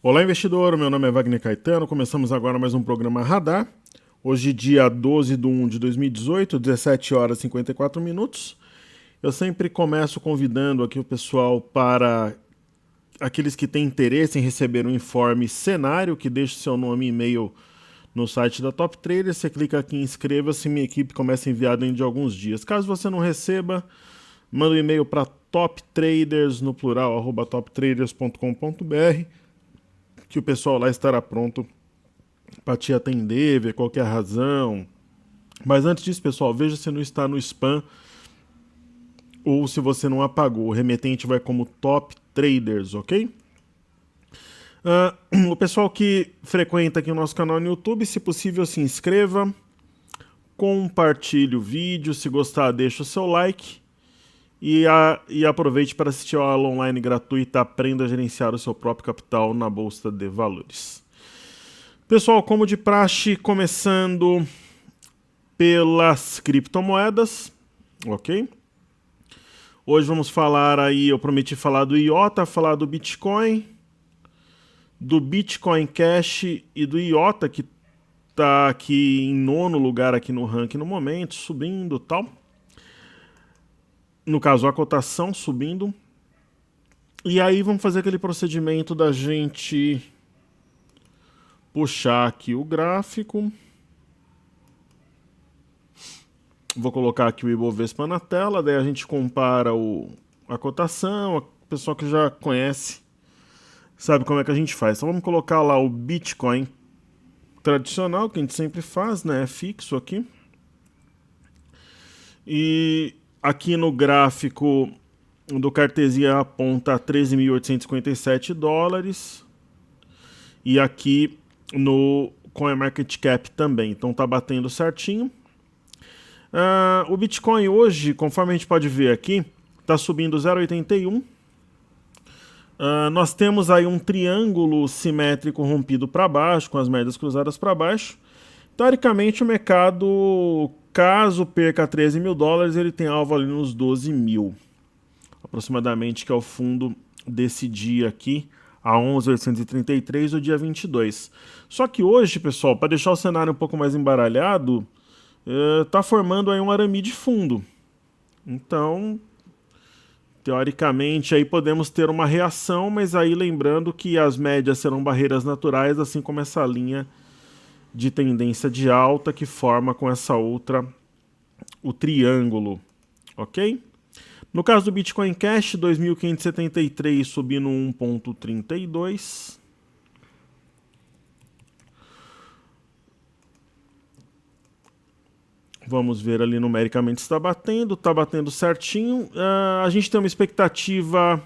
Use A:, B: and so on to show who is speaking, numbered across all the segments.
A: Olá, investidor. Meu nome é Wagner Caetano. Começamos agora mais um programa Radar. Hoje, dia 12/1 de 2018, 17 horas e 54 minutos. Eu sempre começo convidando aqui o pessoal para aqueles que têm interesse em receber um informe cenário, que deixe seu nome e e-mail no site da Top Trader. Você clica aqui em inscreva-se e minha equipe começa a enviar dentro de alguns dias. Caso você não receba, manda um e-mail para toptraders, no plural, @toptraders.com.br, que o pessoal lá estará pronto para te atender, ver qual que é a razão. Mas antes disso, pessoal, veja se não está no spam ou se você não apagou. O remetente vai como Top Traders, ok? O pessoal que frequenta aqui o nosso canal no YouTube, se possível, se inscreva, compartilhe o vídeo, se gostar, deixa o seu like e aproveite para assistir a aula online gratuita Aprenda a Gerenciar o Seu Próprio Capital na Bolsa de Valores. Pessoal, como de praxe, começando pelas criptomoedas, ok? Hoje vamos falar aí, eu prometi falar do IOTA, falar do Bitcoin Cash e do IOTA, que está aqui em nono lugar aqui no ranking no momento, subindo e tal. No caso, a cotação subindo. E aí vamos fazer aquele procedimento da gente puxar aqui o gráfico. Vou colocar aqui o Ibovespa na tela, daí a gente compara a cotação, o pessoal que já conhece sabe como é que a gente faz. Então vamos colocar lá o Bitcoin tradicional, que a gente sempre faz, né? É fixo aqui. E aqui no gráfico do Cartesia aponta $13.857. E aqui no CoinMarketCap também. Então tá batendo certinho. O Bitcoin hoje, conforme a gente pode ver aqui, está subindo 0,81. Nós temos aí um triângulo simétrico rompido para baixo, com as médias cruzadas para baixo. Teoricamente, o mercado, caso perca $13.000, ele tem alvo ali nos 12 mil, aproximadamente, que é o fundo desse dia aqui, a 11.833 do dia 22. Só que hoje, pessoal, para deixar o cenário um pouco mais embaralhado, está formando aí um arame de fundo. Então, teoricamente, aí podemos ter uma reação, mas aí lembrando que as médias serão barreiras naturais, assim como essa linha de tendência de alta que forma com essa outra o triângulo, ok? No caso do Bitcoin Cash, 2.573 subindo 1,32. Vamos ver ali numericamente se está batendo certinho. A gente tem uma expectativa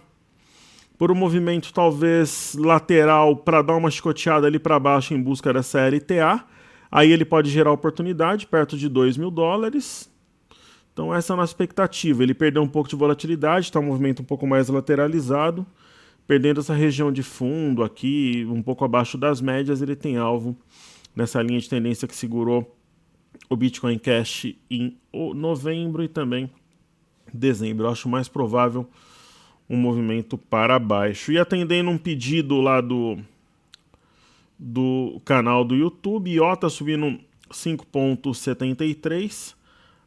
A: por um movimento talvez lateral para dar uma chicoteada ali para baixo em busca dessa LTA. Aí ele pode gerar oportunidade perto de $2.000. Então essa é a nossa expectativa. Ele perdeu um pouco de volatilidade, está um movimento um pouco mais lateralizado. Perdendo essa região de fundo aqui, um pouco abaixo das médias, ele tem alvo nessa linha de tendência que segurou o Bitcoin Cash em novembro e também dezembro. Eu acho mais provável um movimento para baixo. E atendendo um pedido lá do canal do YouTube, IOTA subindo 5,73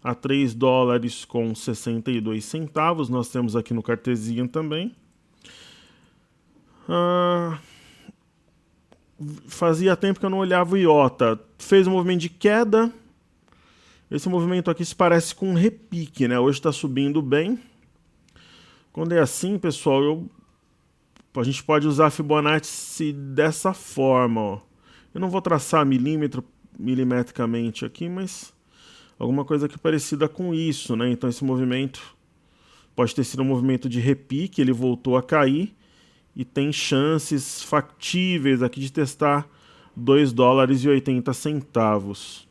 A: a $3,62. Nós temos aqui no Cartesian também. Fazia tempo que eu não olhava o IOTA. Fez um movimento de queda. Esse movimento aqui se parece com um repique, né? Hoje está subindo bem. Quando é assim, pessoal, a gente pode usar a Fibonacci dessa forma, ó. Eu não vou traçar milimetricamente aqui, mas alguma coisa aqui parecida com isso, né? Então esse movimento pode ter sido um movimento de repique, ele voltou a cair e tem chances factíveis aqui de testar $2,80.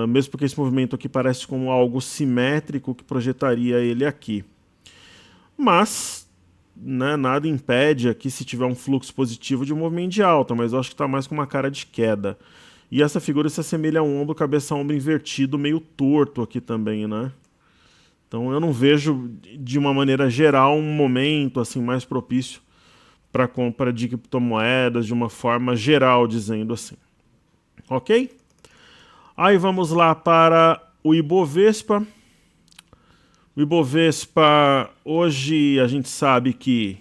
A: Mesmo porque esse movimento aqui parece como algo simétrico que projetaria ele aqui. Mas, né, nada impede aqui, se tiver um fluxo positivo, de um movimento de alta, mas eu acho que está mais com uma cara de queda. E essa figura se assemelha a um ombro, cabeça-ombro invertido, meio torto aqui também, né? Então eu não vejo, de uma maneira geral, um momento assim mais propício para compra de criptomoedas de uma forma geral, dizendo assim. Ok? Aí vamos lá para o Ibovespa. O Ibovespa, hoje a gente sabe que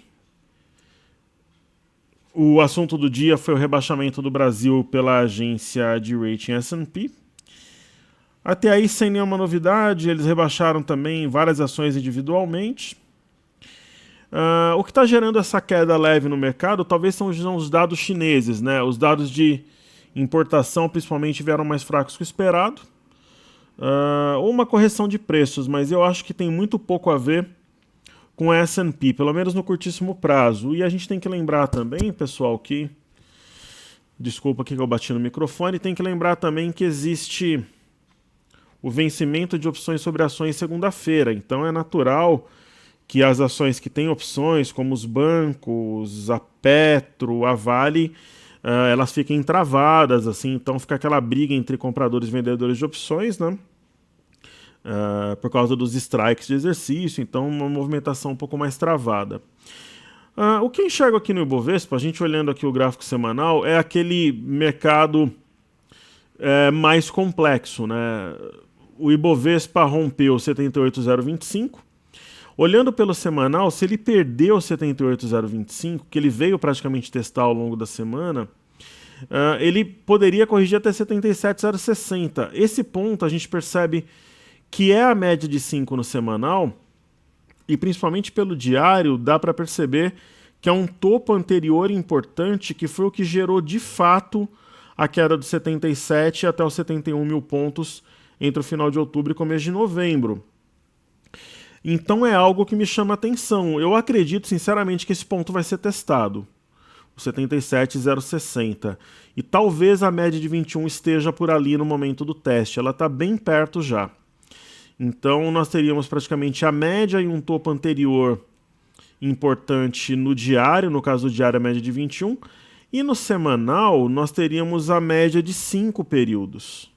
A: o assunto do dia foi o rebaixamento do Brasil pela agência de rating S&P. Até aí, sem nenhuma novidade, eles rebaixaram também várias ações individualmente. O que está gerando essa queda leve no mercado talvez são os dados chineses, né? Os dados de importação principalmente vieram mais fracos que o esperado. Ou uma correção de preços, mas eu acho que tem muito pouco a ver com a S&P, pelo menos no curtíssimo prazo. E a gente tem que lembrar também, pessoal, que... Desculpa aqui que eu bati no microfone. Tem que lembrar também que existe o vencimento de opções sobre ações segunda-feira. Então é natural que as ações que têm opções, como os bancos, a Petro, a Vale, elas fiquem travadas, assim, então fica aquela briga entre compradores e vendedores de opções, né? Por causa dos strikes de exercício, então uma movimentação um pouco mais travada. O que eu enxergo aqui no Ibovespa, a gente olhando aqui o gráfico semanal, é aquele mercado mais complexo, né? O Ibovespa rompeu 78,025. Olhando pelo semanal, se ele perdeu 78,025, que ele veio praticamente testar ao longo da semana, ele poderia corrigir até 77,060. Esse ponto a gente percebe que é a média de 5 no semanal, e principalmente pelo diário, dá para perceber que é um topo anterior importante, que foi o que gerou de fato a queda dos 77 até os 71 mil pontos entre o final de outubro e começo de novembro. Então é algo que me chama atenção. Eu acredito sinceramente que esse ponto vai ser testado, o 77,060. E talvez a média de 21 esteja por ali no momento do teste. Ela está bem perto já. Então nós teríamos praticamente a média e um topo anterior importante no diário, no caso do diário a média de 21. E no semanal nós teríamos a média de 5 períodos.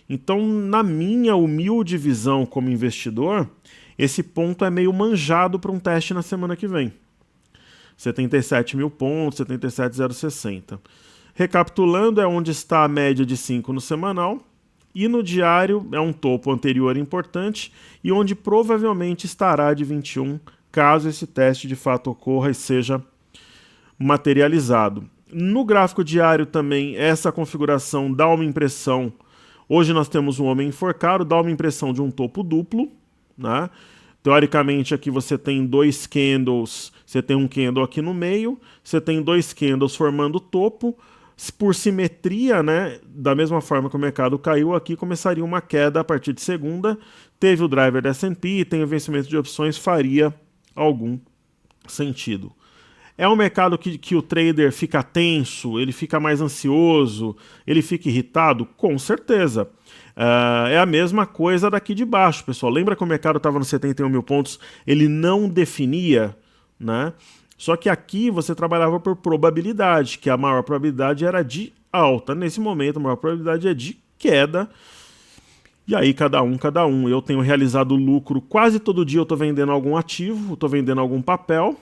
A: Então, na minha humilde visão como investidor, esse ponto é meio manjado para um teste na semana que vem. 77 mil pontos, 77,060. Recapitulando, é onde está a média de 5 no semanal. E no diário é um topo anterior importante e onde provavelmente estará de 21, caso esse teste de fato ocorra e seja materializado. No gráfico diário também, essa configuração dá uma impressão. Hoje nós temos um homem enforcado, dá uma impressão de um topo duplo, né? Teoricamente aqui você tem dois candles, você tem um candle aqui no meio, você tem dois candles formando topo. Por simetria, né, da mesma forma que o mercado caiu aqui, começaria uma queda a partir de segunda. Teve o driver da S&P, tem o vencimento de opções, faria algum sentido. É um mercado que o trader fica tenso, ele fica mais ansioso, ele fica irritado? Com certeza. É a mesma coisa daqui de baixo, pessoal. Lembra que o mercado estava nos 71 mil pontos, ele não definia, né? Só que aqui você trabalhava por probabilidade, que a maior probabilidade era de alta. Nesse momento, a maior probabilidade é de queda. E aí, cada um. Eu tenho realizado lucro quase todo dia, eu estou vendendo algum ativo, estou vendendo algum papel,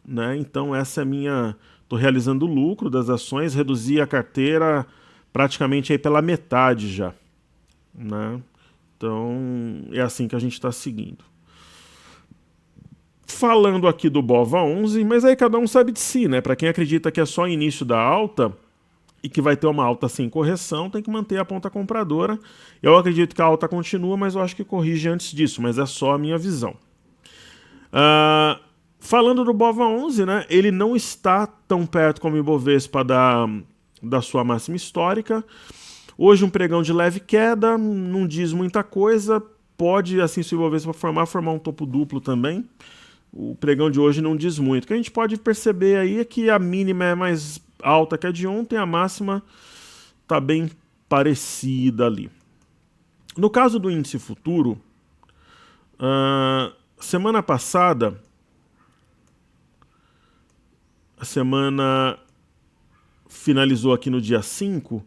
A: né? Então, essa é a minha... Estou realizando lucro das ações, reduzi a carteira praticamente aí pela metade já, né? Então, é assim que a gente está seguindo. Falando aqui do BOVA11, mas aí cada um sabe de si, né? Para quem acredita que é só o início da alta e que vai ter uma alta sem correção, tem que manter a ponta compradora. Eu acredito que a alta continua, mas eu acho que corrige antes disso, mas é só a minha visão. Falando do BOVA11, né? Ele não está tão perto como o Ibovespa da sua máxima histórica. Hoje um pregão de leve queda, não diz muita coisa. Pode, assim, se o Ibovespa formar um topo duplo também. O pregão de hoje não diz muito. O que a gente pode perceber aí é que a mínima é mais alta que a de ontem, a máxima está bem parecida ali. No caso do índice futuro, semana passada, a semana finalizou aqui no dia 5,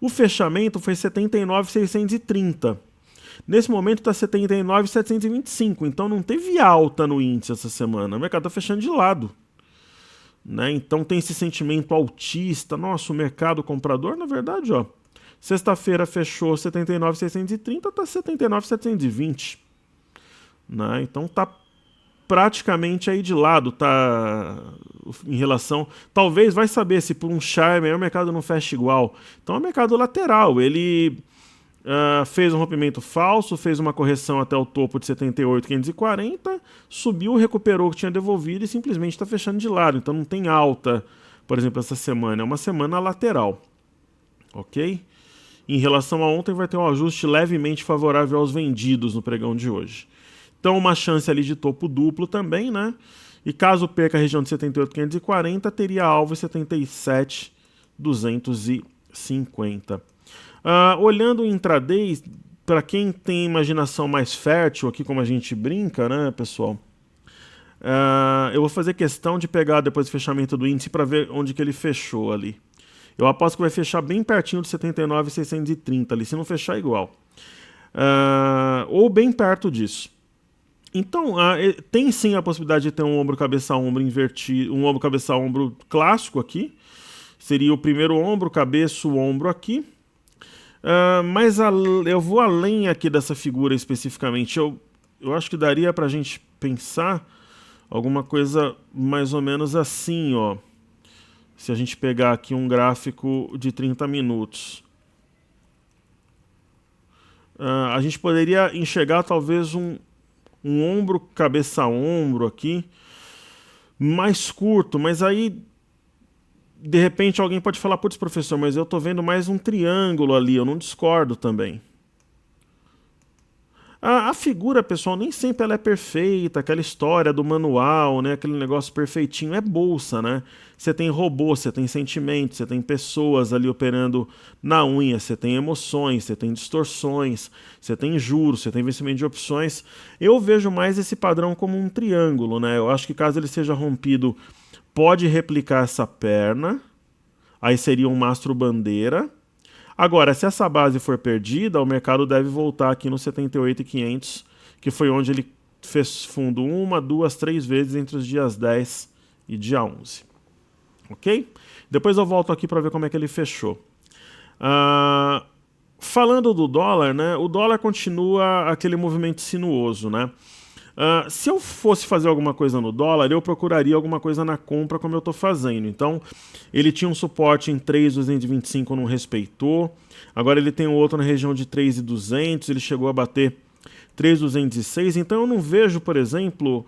A: o fechamento foi 79.630. Nesse momento está 79.725, então não teve alta no índice essa semana. O mercado está fechando de lado. né? Então tem esse sentimento altista. Nossa, o mercado comprador, na verdade, ó, sexta-feira fechou 79.630, está 79.720, né? Então tá praticamente aí de lado, tá, em relação, talvez, vai saber se por um charme aí o mercado não fecha igual. Então é um mercado lateral, ele fez um rompimento falso, fez uma correção até o topo de 78.540, subiu, recuperou o que tinha devolvido e simplesmente está fechando de lado. Então não tem alta, por exemplo, essa semana, é uma semana lateral, ok? Em relação a ontem, vai ter um ajuste levemente favorável aos vendidos no pregão de hoje. Então, uma chance ali de topo duplo também, né? E caso perca a região de 78.540, teria alvo em 77.250. Olhando o intraday, para quem tem imaginação mais fértil, aqui como a gente brinca, né, pessoal? Eu vou fazer questão de pegar depois do fechamento do índice para ver onde que ele fechou ali. Eu aposto que vai fechar bem pertinho de 79.630 ali, se não fechar igual. Ou bem perto disso. Então, tem sim a possibilidade de ter um ombro cabeça-ombro invertido, um ombro cabeça-ombro clássico aqui. Seria o primeiro ombro, cabeça, o ombro aqui. Mas eu vou além aqui dessa figura especificamente. Eu acho que daria pra gente pensar alguma coisa mais ou menos assim, ó. Se a gente pegar aqui um gráfico de 30 minutos. A gente poderia enxergar talvez um ombro, cabeça a ombro aqui, mais curto, mas aí de repente alguém pode falar, putz, professor, mas eu tô vendo mais um triângulo ali, eu não discordo também. A figura, pessoal, nem sempre ela é perfeita, aquela história do manual, né, aquele negócio perfeitinho, é bolsa, né? Você tem robô, você tem sentimentos, você tem pessoas ali operando na unha, você tem emoções, você tem distorções, você tem juros, você tem vencimento de opções. Eu vejo mais esse padrão como um triângulo, né? Eu acho que caso ele seja rompido, pode replicar essa perna, aí seria um mastro bandeira. Agora, se essa base for perdida, o mercado deve voltar aqui no 78.500, que foi onde ele fez fundo 1, 2, 3 vezes entre os dias 10 e dia 11. Ok? Depois eu volto aqui para ver como é que ele fechou. Falando do dólar, né? O dólar continua aquele movimento sinuoso, né? Se eu fosse fazer alguma coisa no dólar, eu procuraria alguma coisa na compra como eu estou fazendo. Então, ele tinha um suporte em 3.225, não respeitou. Agora ele tem outro na região de 3.200, ele chegou a bater 3.206. Então eu não vejo, por exemplo,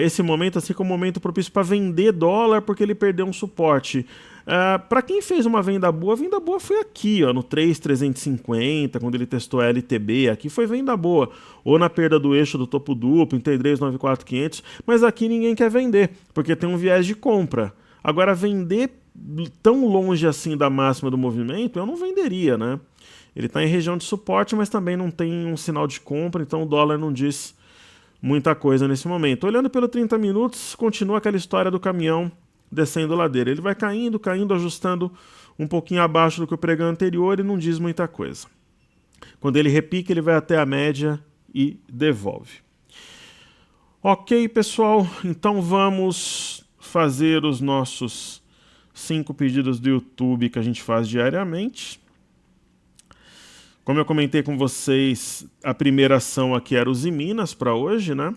A: esse momento assim como um momento propício para vender dólar porque ele perdeu um suporte. Para quem fez uma venda boa, a venda boa foi aqui, ó, no 3.350, quando ele testou a LTB, aqui foi venda boa, ou na perda do eixo do topo duplo, em 3.94.500, mas aqui ninguém quer vender, porque tem um viés de compra. Agora, vender tão longe assim da máxima do movimento, eu não venderia, né? Ele está em região de suporte, mas também não tem um sinal de compra, então o dólar não diz muita coisa nesse momento. Olhando pelo 30 minutos, continua aquela história do caminhão descendo ladeira. Ele vai caindo, caindo, ajustando um pouquinho abaixo do que o pregão anterior e não diz muita coisa. Quando ele repica, ele vai até a média e devolve. Ok, pessoal, então vamos fazer os nossos 5 pedidos do YouTube que a gente faz diariamente. Como eu comentei com vocês, a primeira ação aqui era os Minas para hoje, né?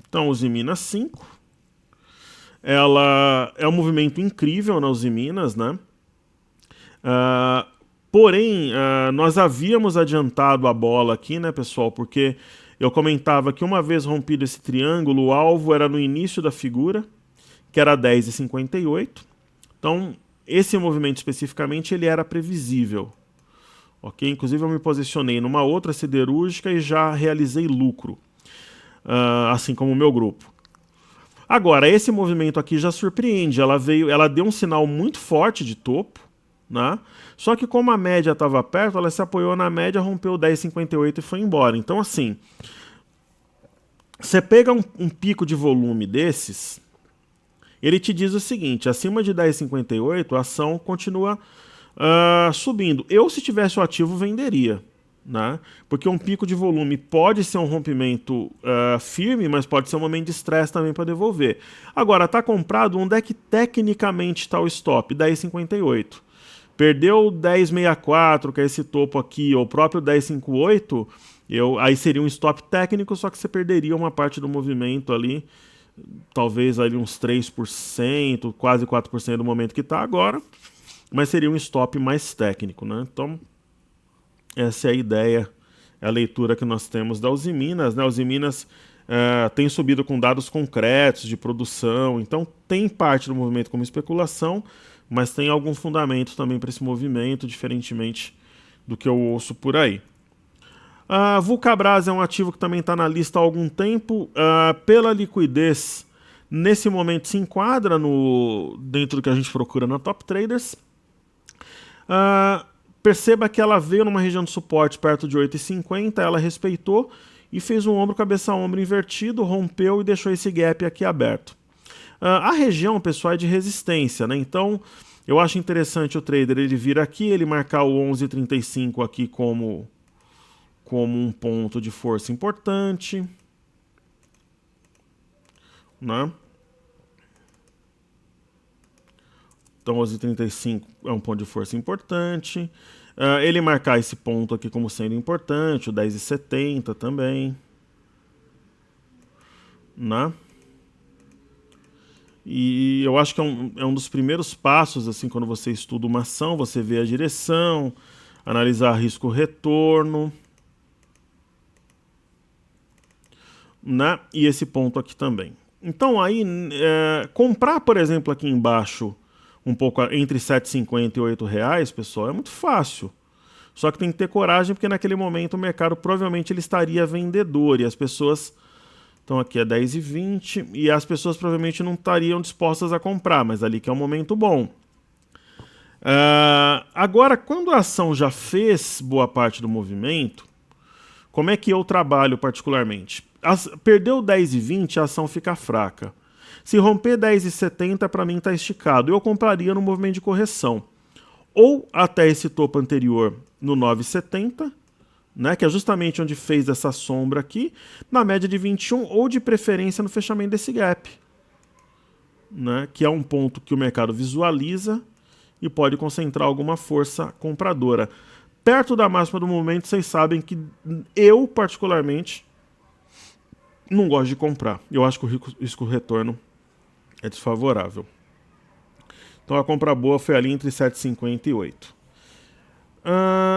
A: Então, Uzi Minas 5. Ela é um movimento incrível na Uzi Minas, né? Porém, nós havíamos adiantado a bola aqui, né, pessoal? Porque eu comentava que uma vez rompido esse triângulo, o alvo era no início da figura, que era 10,58. Então, esse movimento especificamente, ele era previsível. Ok? Inclusive, eu me posicionei numa outra siderúrgica e já realizei lucro. Assim como o meu grupo. Agora, esse movimento aqui já surpreende. Ela deu um sinal muito forte de topo, né? Só que como a média estava perto, ela se apoiou na média, rompeu 10,58 e foi embora. Então, assim, você pega um pico de volume desses, ele te diz o seguinte: acima de 10,58, a ação continua subindo. Eu, se tivesse o ativo, venderia. né? Porque um pico de volume pode ser um rompimento firme, mas pode ser um momento de estresse também para devolver. Agora, está comprado, onde é que tecnicamente está o stop? 10,58. Perdeu 10,64, que é esse topo aqui, ou o próprio 10,58, aí seria um stop técnico, só que você perderia uma parte do movimento ali, talvez ali uns 3%, quase 4% do momento que está agora, mas seria um stop mais técnico, né? Então, essa é a ideia, é a leitura que nós temos da Uzi Minas, né? A Uzi Minas tem subido com dados concretos de produção, então tem parte do movimento como especulação, mas tem algum fundamento também para esse movimento, diferentemente do que eu ouço por aí. A Vulcabras é um ativo que também está na lista há algum tempo. Pela liquidez, nesse momento se enquadra dentro do que a gente procura na Top Traders. Perceba que ela veio numa região de suporte perto de 8,50, ela respeitou e fez um ombro, cabeça a ombro invertido, rompeu e deixou esse gap aqui aberto. A região, pessoal, é de resistência, né? Então, eu acho interessante o trader ele vir aqui, ele marcar o 11,35 aqui como um ponto de força importante, né? Então, 11,35 é um ponto de força importante. Ele marcar esse ponto aqui como sendo importante, o 10,70 também, né? E eu acho que é um dos primeiros passos, assim, quando você estuda uma ação, você vê a direção, analisar risco-retorno, né? E esse ponto aqui também. Então aí, comprar, por exemplo, aqui embaixo, um pouco entre R$ 7,50 e R$ 8, pessoal, é muito fácil. Só que tem que ter coragem, porque naquele momento o mercado provavelmente ele estaria vendedor e as pessoas... Então aqui é 10,20 e as pessoas provavelmente não estariam dispostas a comprar, mas ali que é um momento bom. Agora, quando a ação já fez boa parte do movimento, como é que eu trabalho particularmente? Perdeu 10,20, a ação fica fraca. Se romper 10,70, para mim está esticado. Eu compraria no movimento de correção. Ou até esse topo anterior no 9,70, né, que é justamente onde fez essa sombra aqui, na média de 21, ou de preferência no fechamento desse gap, né, que é um ponto que o mercado visualiza e pode concentrar alguma força compradora. Perto da máxima do momento, vocês sabem que eu, particularmente, não gosto de comprar. Eu acho que o risco-retorno é desfavorável. Então a compra boa foi ali entre 7,50 e 8.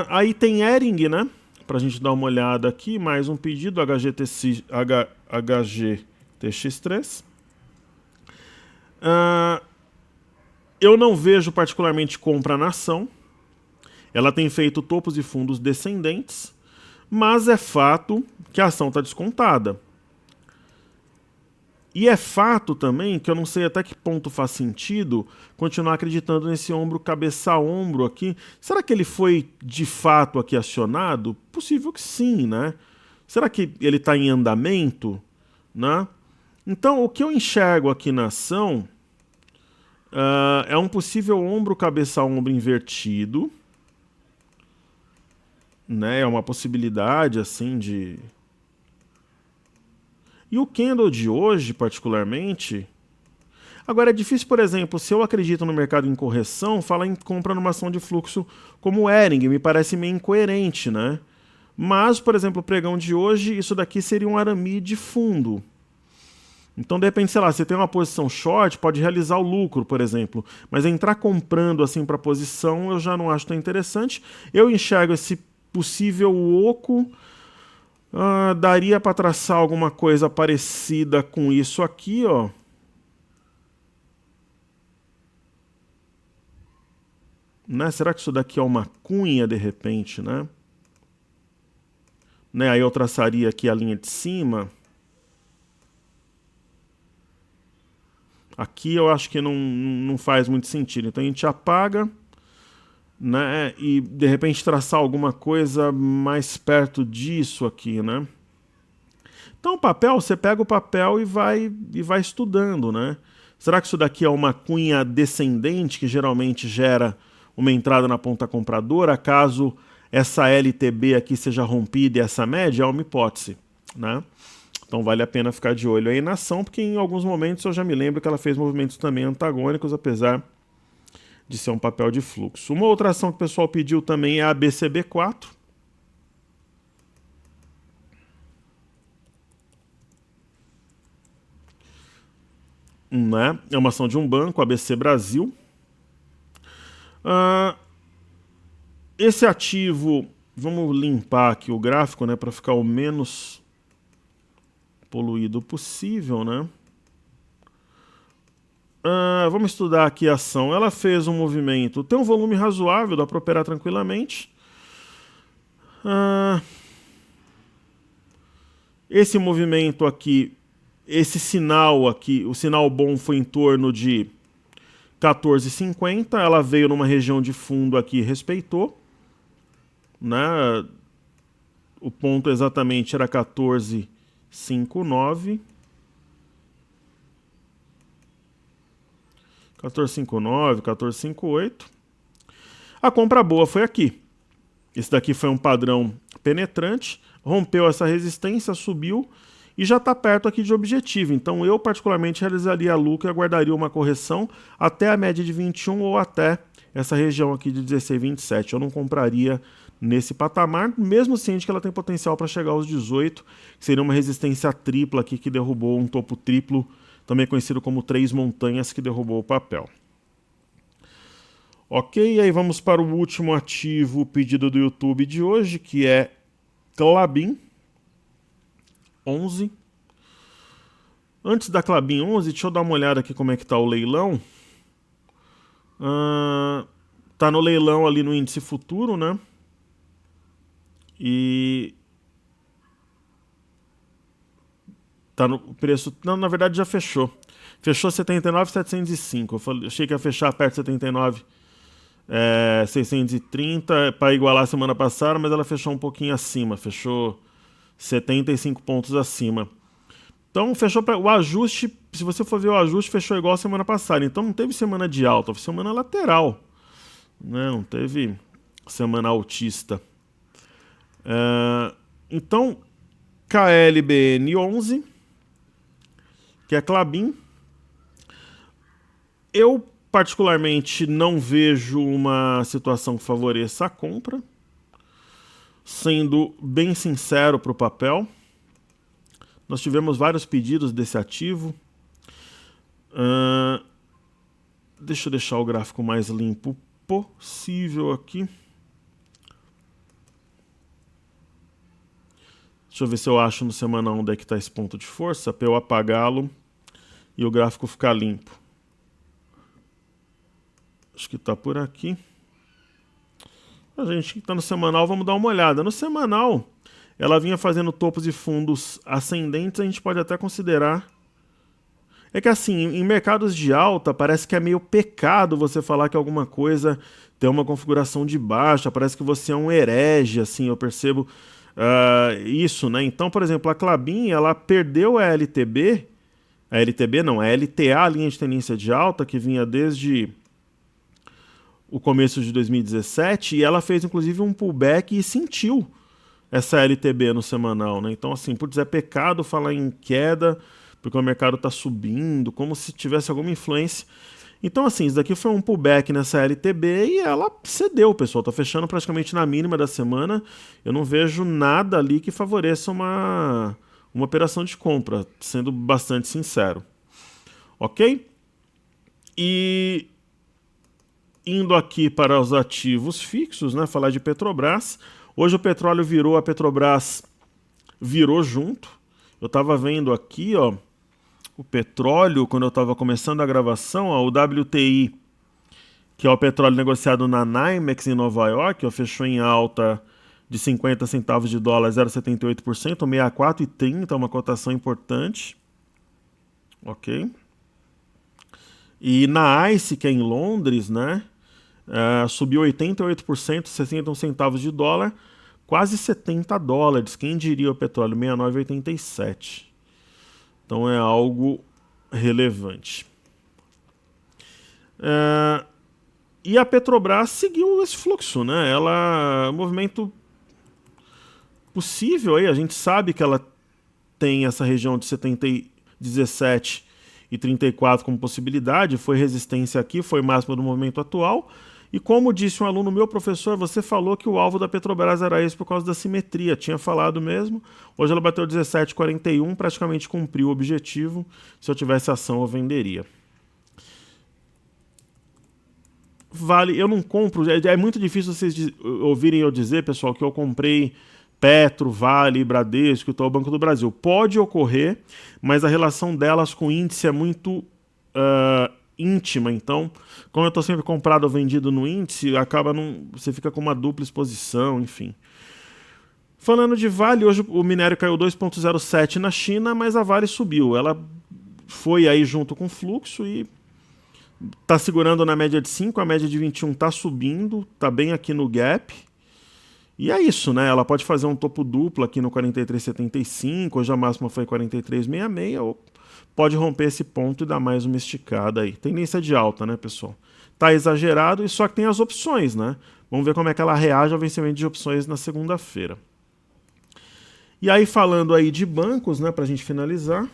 A: Aí tem Ering, né? Pra gente dar uma olhada aqui, mais um pedido, HGTX3. Eu não vejo particularmente compra na ação. Ela tem feito topos e fundos descendentes, mas é fato que a ação está descontada. E é fato também que eu não sei até que ponto faz sentido continuar acreditando nesse ombro cabeça a ombro aqui. Será que ele foi de fato aqui acionado? Possível que sim, né? Será que ele está em andamento? Né? Então, o que eu enxergo aqui na ação é um possível ombro cabeça a ombro invertido. Né? É uma possibilidade assim de... E o candle de hoje, particularmente... Agora, é difícil, por exemplo, se eu acredito no mercado em correção, falar em compra numa ação de fluxo como o Ering, me parece meio incoerente, né? Mas, por exemplo, o pregão de hoje, isso daqui seria um arame de fundo. Então, de repente, sei lá, você tem uma posição short, pode realizar o lucro, por exemplo. Mas entrar comprando assim para posição, eu já não acho tão interessante. Eu enxergo esse possível oco... daria para traçar alguma coisa parecida com isso aqui, ó. Né? Será que isso daqui é uma cunha de repente, né? Aí eu traçaria aqui a linha de cima. Aqui eu acho que não faz muito sentido. Então a gente apaga, né? E de repente traçar alguma coisa mais perto disso aqui, né? Então o papel, você pega o papel e vai estudando, né? Será que isso daqui é uma cunha descendente que geralmente gera uma entrada na ponta compradora, caso essa LTB aqui seja rompida e essa média é uma hipótese, né? Então vale a pena ficar de olho aí na ação, porque em alguns momentos eu já me lembro que ela fez movimentos também antagônicos, apesar de ser um papel de fluxo. Uma outra ação que o pessoal pediu também é a BCB4. Né? É uma ação de um banco, ABC Brasil. Esse ativo, vamos limpar aqui o gráfico, né, para ficar o menos poluído possível, né? Vamos estudar aqui a ação. Ela fez um movimento, tem um volume razoável, dá para operar tranquilamente. Esse movimento aqui, esse sinal aqui, o sinal bom foi em torno de 14,50. Ela veio numa região de fundo aqui e respeitou, né? O ponto exatamente era 14,59. 14,59, 14,58. A compra boa foi aqui. Esse daqui foi um padrão penetrante, rompeu essa resistência, subiu e já está perto aqui de objetivo. Então eu particularmente realizaria lucro e aguardaria uma correção até a média de 21 ou até essa região aqui de 16,27. Eu não compraria nesse patamar, mesmo ciente que ela tem potencial para chegar aos 18, que seria uma resistência tripla aqui que derrubou um topo triplo, também conhecido como Três Montanhas, que derrubou o papel. Ok, aí vamos para o último ativo pedido do YouTube de hoje, que é Klabin 11. Antes da Klabin 11, deixa eu dar uma olhada aqui como é que está o leilão. Tá no leilão ali no índice futuro, né? E tá no preço... Não, na verdade já fechou. Fechou 79,705. Eu achei que ia fechar perto de 79,630 para igualar a semana passada, mas ela fechou um pouquinho acima. Fechou 75 pontos acima. Então fechou para o ajuste. Se você for ver o ajuste, fechou igual a semana passada. Então não teve semana de alta, foi semana lateral, né? Não teve semana altista. Então KLBN 11, que é Klabin. Eu particularmente não vejo uma situação que favoreça a compra, sendo bem sincero para o papel. Nós tivemos vários pedidos desse ativo. Deixa eu deixar o gráfico mais limpo possível aqui. Deixa eu ver se eu acho no semanal onde é que está esse ponto de força, para eu apagá-lo e o gráfico ficar limpo. Acho que está por aqui. A gente que está no semanal, vamos dar uma olhada. No semanal, ela vinha fazendo topos e fundos ascendentes, a gente pode até considerar. É que assim, em mercados de alta, parece que é meio pecado você falar que alguma coisa tem uma configuração de baixa, parece que você é um herege, assim, eu percebo isso, né? Então, por exemplo, a Klabin, ela perdeu a LTB, a LTA, a linha de tendência de alta, que vinha desde o começo de 2017, e ela fez inclusive um pullback e sentiu essa LTB no semanal, né? Então, assim, putz, é pecado falar em queda, porque o mercado está subindo, como se tivesse alguma influência. Então, assim, isso daqui foi um pullback nessa LTB e ela cedeu, pessoal. Está fechando praticamente na mínima da semana. Eu não vejo nada ali que favoreça uma operação de compra, sendo bastante sincero. Ok? E indo aqui para os ativos fixos, né? Falar de Petrobras. Hoje o petróleo virou, a Petrobras virou junto. Eu estava vendo aqui, ó, o petróleo, quando eu estava começando a gravação, ó, o WTI, que é o petróleo negociado na NYMEX em Nova York, ó, fechou em alta de 50 centavos de dólar, 0,78%, 64,30, uma cotação importante. Ok? E na ICE, que é em Londres, né, subiu 88%, 61 centavos de dólar, quase 70 dólares. Quem diria o petróleo? 69,87. Então é algo relevante. E a Petrobras seguiu esse fluxo, né? Ela, movimento possível aí, a gente sabe que ela tem essa região de 17 e 34 como possibilidade, foi resistência aqui, foi máxima do movimento atual. E como disse um aluno meu, professor, você falou que o alvo da Petrobras era esse por causa da simetria. Tinha falado mesmo. Hoje ela bateu 17,41, praticamente cumpriu o objetivo. Se eu tivesse ação, eu venderia. Vale, eu não compro, é muito difícil vocês ouvirem eu dizer, pessoal, que eu comprei Petro, Vale, Bradesco e Itaú Banco do Brasil. Pode ocorrer, mas a relação delas com o índice é muito íntima. Então, como eu estou sempre comprado ou vendido no índice, acaba você fica com uma dupla exposição, enfim. Falando de Vale, hoje o minério caiu 2,07 na China, mas a Vale subiu. Ela foi aí junto com o fluxo e tá segurando na média de 5, a média de 21 tá subindo, tá bem aqui no gap. E é isso, né? Ela pode fazer um topo duplo aqui no 43,75, hoje a máxima foi 43,66, ou pode romper esse ponto e dar mais uma esticada aí. Tendência de alta, né, pessoal? Tá exagerado, e só que tem as opções, né? Vamos ver como é que ela reage ao vencimento de opções na segunda-feira. E aí, falando aí de bancos, né, pra gente finalizar.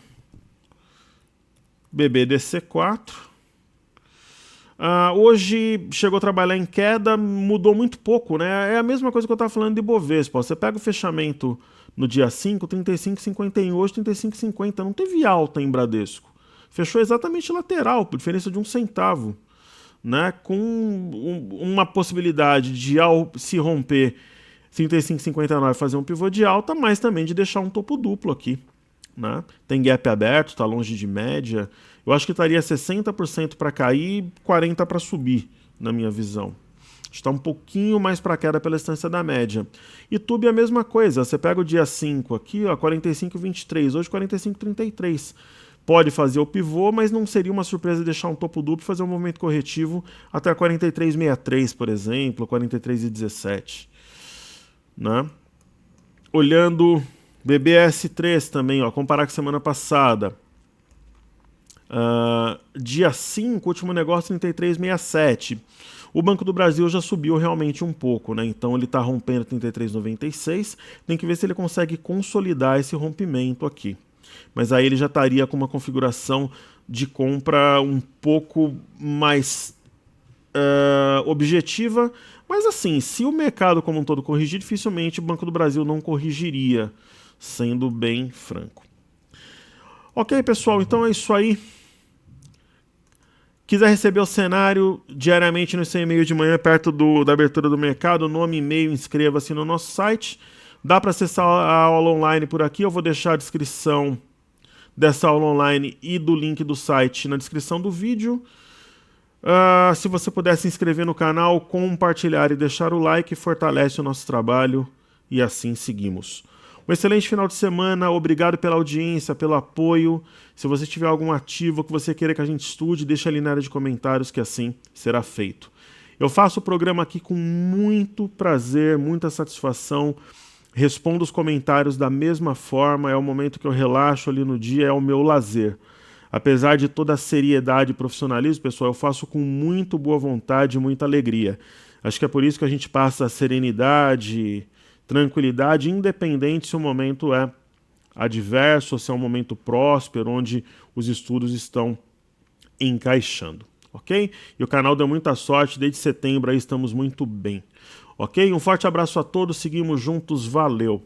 A: BBDC4. Hoje chegou a trabalhar em queda, mudou muito pouco, né? É a mesma coisa que eu estava falando de Bovespa. Você pega o fechamento no dia 5, 35,51, hoje 35,50. Não teve alta em Bradesco. Fechou exatamente lateral, por diferença de 1 centavo. Né? Com uma possibilidade de, ao se romper 35,59, fazer um pivô de alta, mas também de deixar um topo duplo aqui. Né? Tem gap aberto, está longe de média. Eu acho que estaria 60% para cair e 40% para subir, na minha visão. Está um pouquinho mais para queda pela distância da média. E Tube é a mesma coisa. Você pega o dia 5 aqui, ó, 45,23, hoje 45,33. Pode fazer o pivô, mas não seria uma surpresa deixar um topo duplo e fazer um movimento corretivo até 43,63, por exemplo, 43,17. Né? Olhando BBS3 também, ó, comparar com a semana passada. Dia 5, último negócio 33,67. O Banco do Brasil já subiu realmente um pouco, né? Então ele está rompendo 33,96. Tem que ver se ele consegue consolidar esse rompimento aqui. Mas aí ele já estaria com uma configuração de compra um pouco mais objetiva. Mas assim, se o mercado como um todo corrigir, dificilmente o Banco do Brasil não corrigiria, sendo bem franco. Ok, pessoal, então é isso aí. Quiser receber o cenário diariamente no seu e-mail de manhã, perto da abertura do mercado, nome, e-mail, inscreva-se no nosso site. Dá para acessar a aula online por aqui, eu vou deixar a descrição dessa aula online e do link do site na descrição do vídeo. Se você puder se inscrever no canal, compartilhar e deixar o like, fortalece o nosso trabalho e assim seguimos. Um excelente final de semana, obrigado pela audiência, pelo apoio. Se você tiver algum ativo que você queira que a gente estude, deixa ali na área de comentários que assim será feito. Eu faço o programa aqui com muito prazer, muita satisfação. Respondo os comentários da mesma forma, é o momento que eu relaxo ali no dia, é o meu lazer. Apesar de toda a seriedade e profissionalismo, pessoal, eu faço com muito boa vontade e muita alegria. Acho que é por isso que a gente passa a serenidade, tranquilidade, independente se o momento é adverso ou se é um momento próspero, onde os estudos estão encaixando, ok? E o canal deu muita sorte, desde setembro aí estamos muito bem, ok? Um forte abraço a todos, seguimos juntos, valeu!